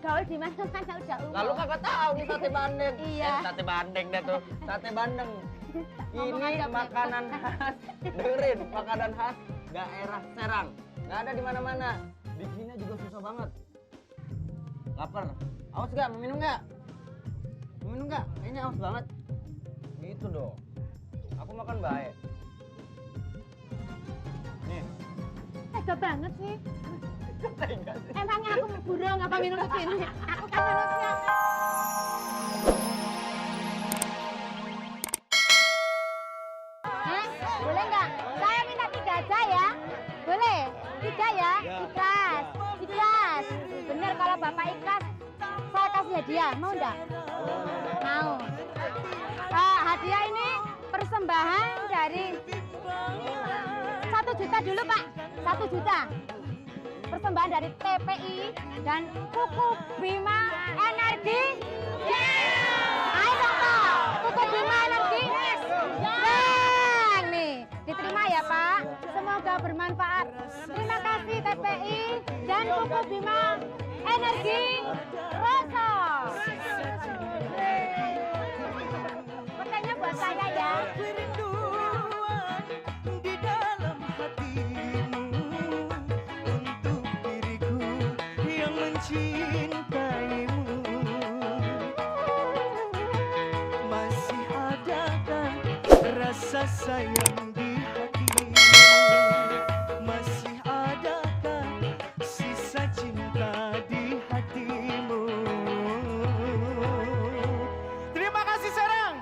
bergaul di mana-mana udah umum. Lalu kakak tahu nih sate bandeng. Iya. Sate bandeng deh tuh. Sate bandeng. Ngomong Ini aja, makanan khas. Dengerin, makanan khas daerah Serang. Nggak ada di mana-mana. Bikinnya juga susah banget. Lapar. Haus nggak? Mau minum nggak? Mau minum nggak? Kayaknya haus banget. Gitu dong. Aku makan baik. Nih. Tega banget sih. Tega sih. Emangnya aku burung apa minum begini? Aku kan manusia. Hah? Boleh nggak? Saya minta 3 aja ya. Boleh? 3 ya? Ikhlas. Ikhlas. Bener kalau Bapak ikhlas, saya kasih hadiah. Mau nggak? Mau. Hadiah ini persembahan dari 1 juta dulu Pak. 1 juta. Persembahan dari TPI dan Kuku Bima Energi. Ayo dong Pak, Kuku Bima Energi. Yang nih, diterima ya Pak. Semoga bermanfaat. Terima kasih TPI dan Kuku Bima Energi Rosso. Pertanyaan buat saya ya. Cintaimu masih adakah rasa sayang di hatimu, masih adakah sisa cinta di hatimu. Terima kasih Serang.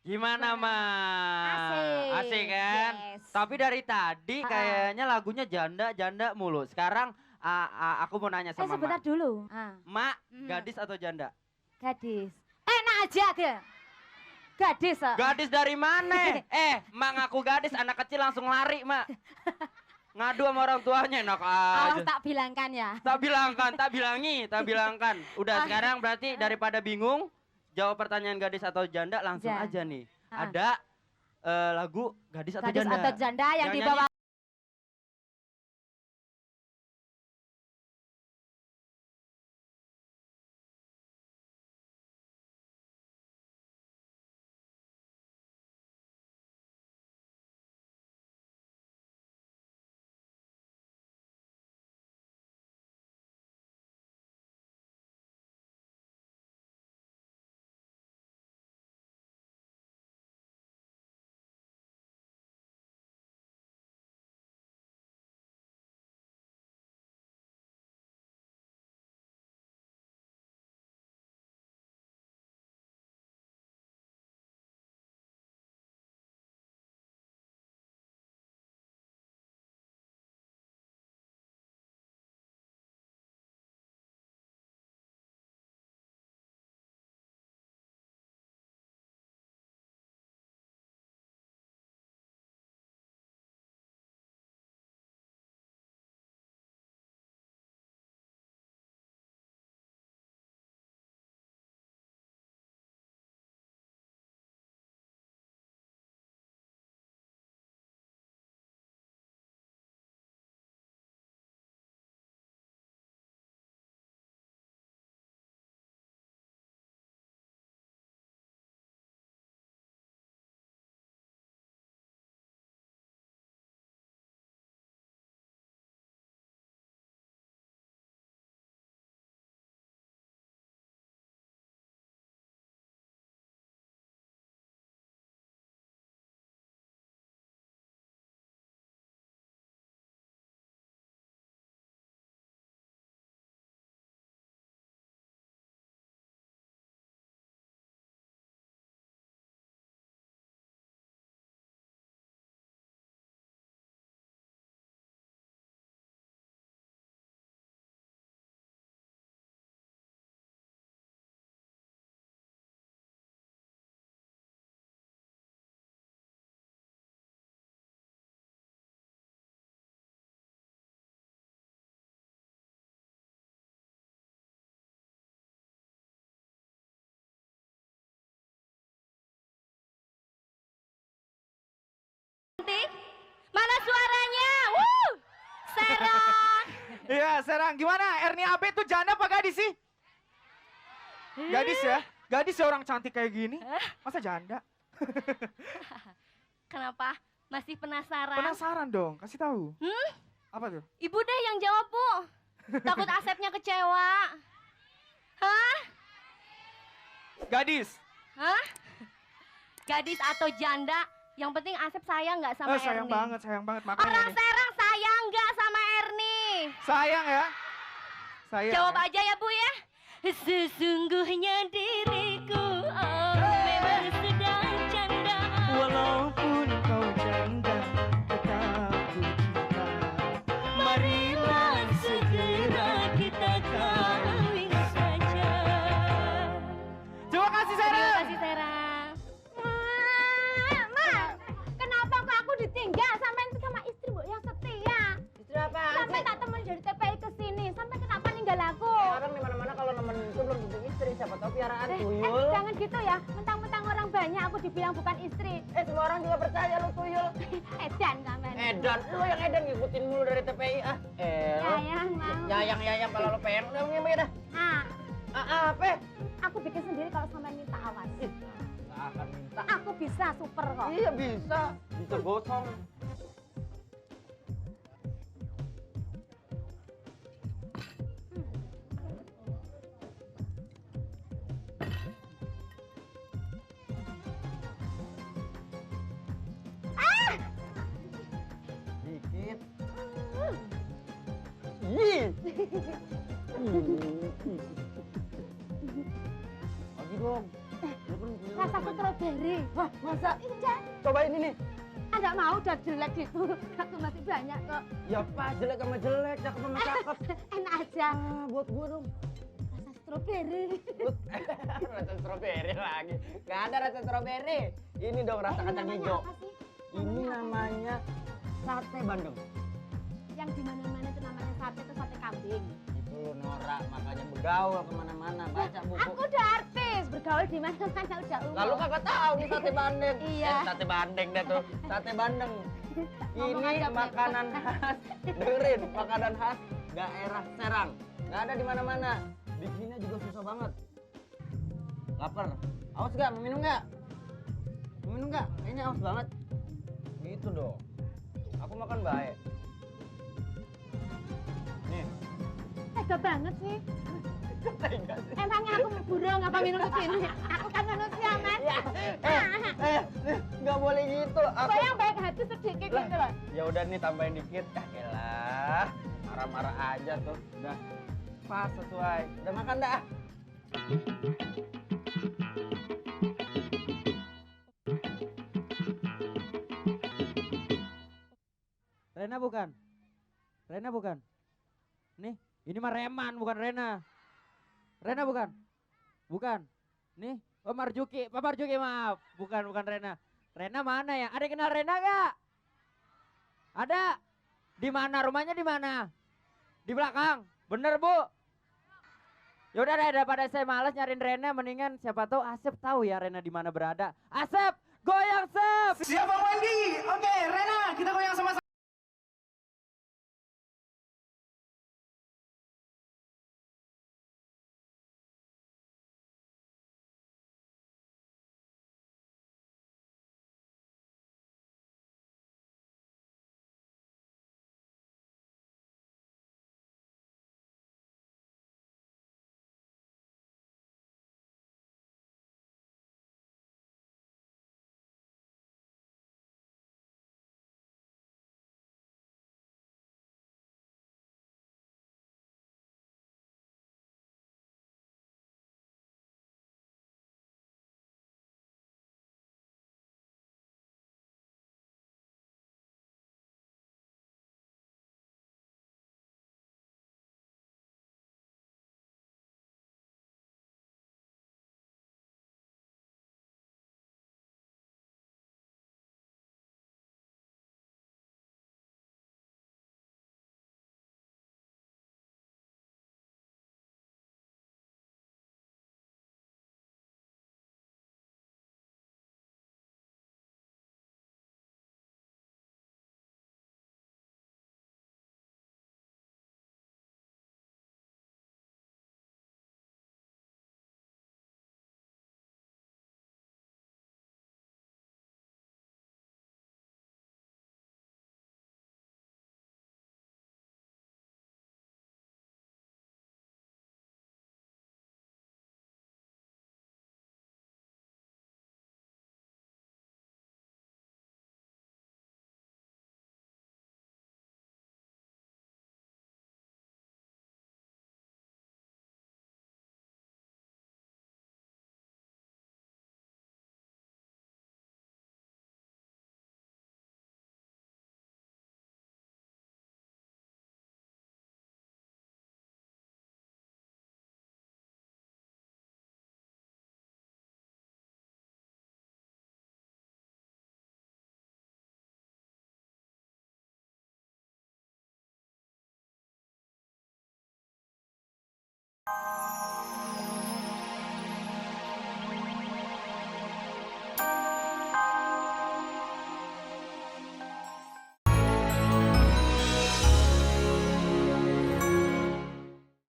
Gimana Mas? Asik kan? Yes. Tapi dari tadi kayaknya lagunya janda mulu. Sekarang aku mau nanya sama Sebentar Mak. dulu. Mak, gadis atau janda? Gadis. Enak aja ke? Gadis. Gadis dari mana? Mak ngaku gadis, anak kecil langsung lari, Mak. Ngadu sama orang tuanya, enak Awas aja. tak bilangkan ya. Tak bilangkan. Udah sekarang berarti daripada bingung, jawab pertanyaan gadis atau janda langsung aja nih. Ada lagu gadis atau Gadis janda. atau janda yang Yang dibawa Iya, Serang. Gimana? Erni Abe tuh janda apa gadis sih? Gadis ya? Gadis ya orang cantik kayak gini. Masa janda? Kenapa? Masih penasaran? Penasaran dong, kasih tahu. Apa tuh? Ibu deh yang jawab, Bu. Takut Asepnya kecewa. Hah? Gadis. Hah? Gadis atau janda, yang penting Asep sayang nggak sama Sayang Erni? banget makanya Orang nih. Serang sayang nggak sama Erni? Sayang ya? Sayang. Jawab ya? aja ya, Bu ya. Sesungguhnya diriku memang sedang canda. Walaupun kau janda, tetap ku cinta. Marilah segera kita kawin saja. Terima kasih Terima Serang. kasih Serang. Ma, kenapa kok aku ditinggal sampai itu sama istri bu yang setia? Istri apa? Sampai tak temen dari TPI ke sini, sampai kenapa ninggal aku? Orang di mana-mana kalau nemenin itu belum tentu istri, siapa tahu piaraan Eh, tuyul. jangan gitu ya, mentang-mentang orang banyak aku dibilang bukan istri. Semua orang juga percaya lu tuyul. Edan sampean. Edan, lu yang edan ngikutin mulu dari TPI ah. Sayang, mau. Yayang kalau lu pengen udah ngomong dah. Ah, Apa? aku bikin sendiri kalau sampean minta awas. Nggak akan minta. Aku bisa super kok. Iya bisa, bisa gosong. Dikit. Ih. Lagi dong. Lu kan punya Rasa teman. strawberry. Wah, masa? Iya. Cobain ini. Enggak mau udah jelek gitu. Aku masih banyak kok. Ya pas jelek sama jelek, cakep sama cakep. Enak aja. Buat gua dong. Rasa strawberry. Rasa stroberi lagi. Gak ada rasa stroberi. Ini dong rasa kacang namanya hijau. apa sih? Ini namanya sate Bandeng. Yang di mana-mana itu namanya sate itu sate kambing. Itu lu norak, makanya bergaul kemana-mana, baca buku. Aku udah artis, bergaul di mana-mana udah umum. Lalu kagak tahu nih sate Bandeng. Iya. Sate Bandeng deh tuh. Sate Bandeng. Ngomong Ini aja, makanan khas. Dengerin, makanan khas daerah Serang. Gak ada di mana-mana. Bikinnya juga susah banget. Lapar. Haus gak? Mau minum gak? Mau minum gak? Kayaknya haus banget. Gitu dong. Aku makan baik. Nih. Tega banget sih. Tega sih. Emangnya aku burung apa minum ke sini? Aku kan manusia, Mas. Nggak boleh gitu. Aku Bayang baik hati sedikit Lah. gitu loh. ya udah nih tambahin dikit. Elah, marah-marah aja tuh. Udah pas sesuai. Udah makan dah. Rena bukan? Rena bukan? Nih, ini mah Reman bukan Rena. Rena bukan? Bukan. Nih, oh Marjuki, Pak Marjuki maaf. Bukan Rena. Rena mana ya? Ada yang kenal Rena gak? Ada? Di mana? Rumahnya di mana? Di belakang. Bener, Bu? Ya udah deh, daripada saya malas nyariin Rena, mendingan siapa tahu Asep tahu ya Rena di mana berada. Asep, goyang Sep. Siap Bang Wendy. Oke, Rena, kita goyang sama-sama.